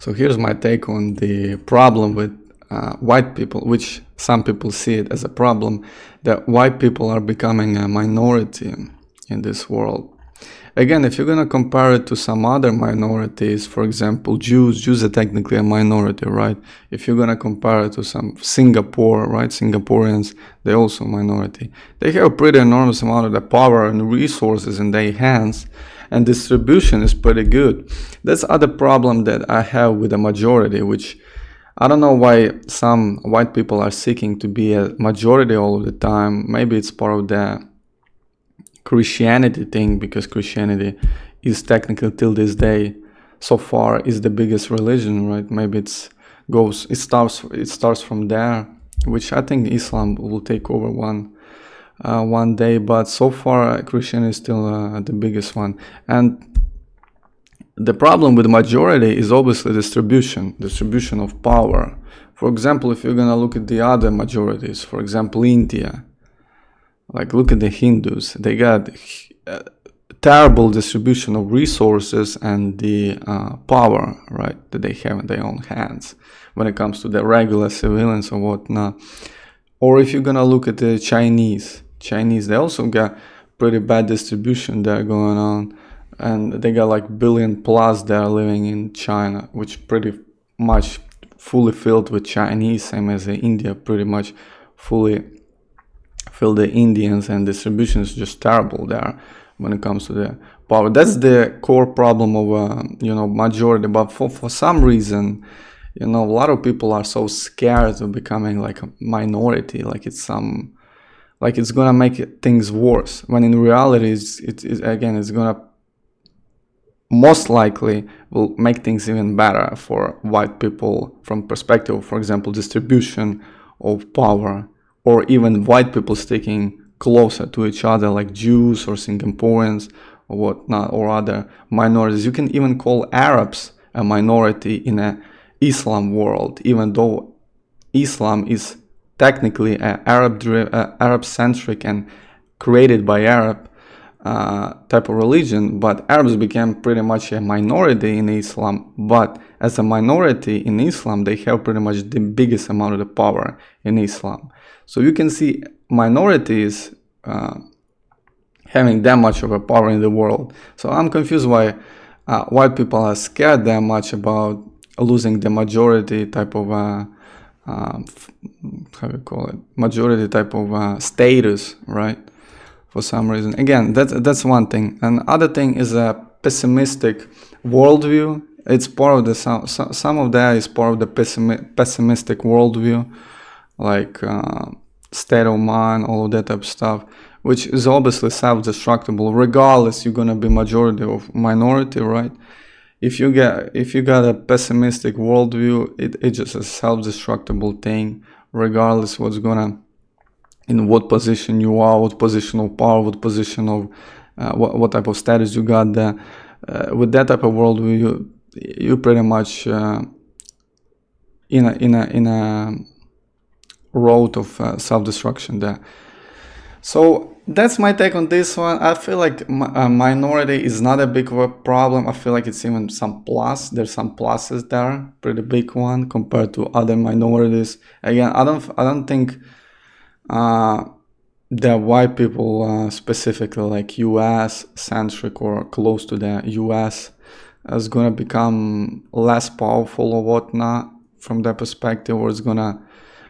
So here's my take on the problem with white people, which some people see it as a problem, that white people are becoming a minority in this world. Again, if you're going to compare it to some other minorities, for example, Jews are technically a minority, right? If you're going to compare it to some Singapore, right? Singaporeans, they're also a minority. They have a pretty enormous amount of the power and resources in their hands, and distribution is pretty good. That's other problem that I have with the majority, which I don't know why some white people are seeking to be a majority all of the time. Maybe it's part of the Christianity thing, because Christianity is technically till this day so far is the biggest religion, right? Maybe it starts from there, which I think Islam will take over one day, but so far Christianity is still the biggest one. And the problem with the majority is obviously distribution of power. For example, if you're gonna look at the other majorities, for example, India, like look at the Hindus, they got terrible distribution of resources and the power, right, that they have in their own hands when it comes to the regular civilians or whatnot. Or if you're gonna look at the Chinese, they also got pretty bad distribution there going on, and they got like billion plus there living in China, which pretty much fully filled with Chinese, same as India, pretty much fully fill the Indians, and distribution is just terrible there when it comes to the power. That's the core problem of majority. But for some reason, a lot of people are so scared of becoming like a minority, like it's gonna make things worse, when in reality it's gonna most likely will make things even better for white people from perspective, for example, distribution of power, or even white people sticking closer to each other, like Jews or Singaporeans or whatnot, or other minorities. You can even call Arabs a minority in a Islam world, even though Islam is technically an Arab-centric and created by Arab type of religion, but Arabs became pretty much a minority in Islam. But as a minority in Islam, they have pretty much the biggest amount of the power in Islam. So you can see minorities having that much of a power in the world. So I'm confused why white people are scared that much about losing the majority type of majority type of status, right? For some reason. Again, that's one thing. And other thing is a pessimistic worldview. It's part of the some of that is part of the pessimistic worldview, like state of mind, all of that type of stuff, which is obviously self-destructible. Regardless, you're gonna be majority or minority, right? If you got a pessimistic worldview, it's just a self-destructible thing. Regardless, in what position you are, what position of power, what position of what type of status you got there. With that type of worldview, you pretty much in a road of self-destruction there. So that's my take on this one. I feel like a minority is not a big of a problem. I feel like it's even some plus. There's some pluses there, pretty big one compared to other minorities. Again, I don't think the white people, specifically like US centric or close to the US, is gonna become less powerful or whatnot from that perspective, or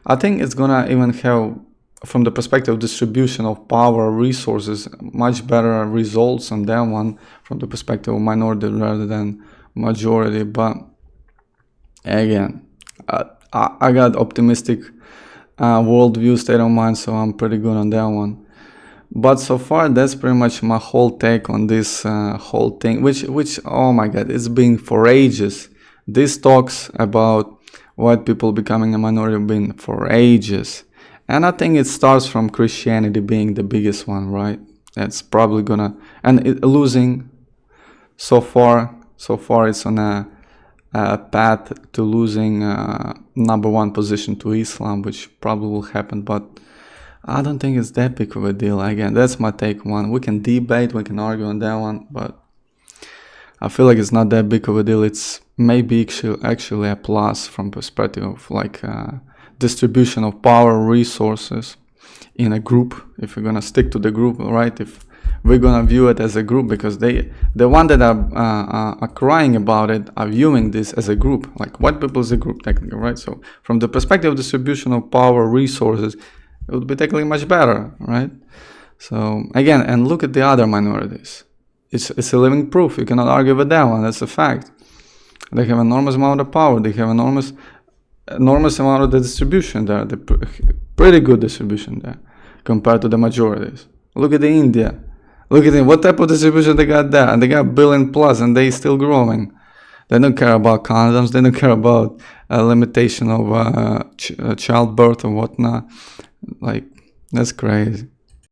I think it's gonna even have, from the perspective of distribution of power resources, much better results on that one from the perspective of minority rather than majority. But again, I got optimistic worldview, state of mind, so I'm pretty good on that one. But so far, that's pretty much my whole take on this whole thing, which oh my god, it's been for ages. These talks about white people becoming a minority have been for ages, and I think it starts from Christianity being the biggest one, right? It's probably gonna, and losing so far it's on a path to losing number one position to Islam, which probably will happen, but I don't think it's that big of a deal. Again, that's my take one. We can debate, we can argue on that one, but I feel like it's not that big of a deal. It's maybe actually a plus from perspective of like distribution of power resources in a group, if we're gonna stick to the group, right? If we're gonna view it as a group, because the one that are crying about it are viewing this as a group, like white people is a group technically, right? So from the perspective of distribution of power resources, it would be technically much better, right? So again, and look at the other minorities. It's a living proof. You cannot argue with that one. That's a fact. They have enormous amount of power. They have enormous amount of the distribution there. The pretty good distribution there compared to the majorities. Look at the India. Look at what type of distribution they got there. And they got 1 billion plus, and they still growing. They don't care about condoms. They don't care about limitation of childbirth or whatnot. Like, that's crazy.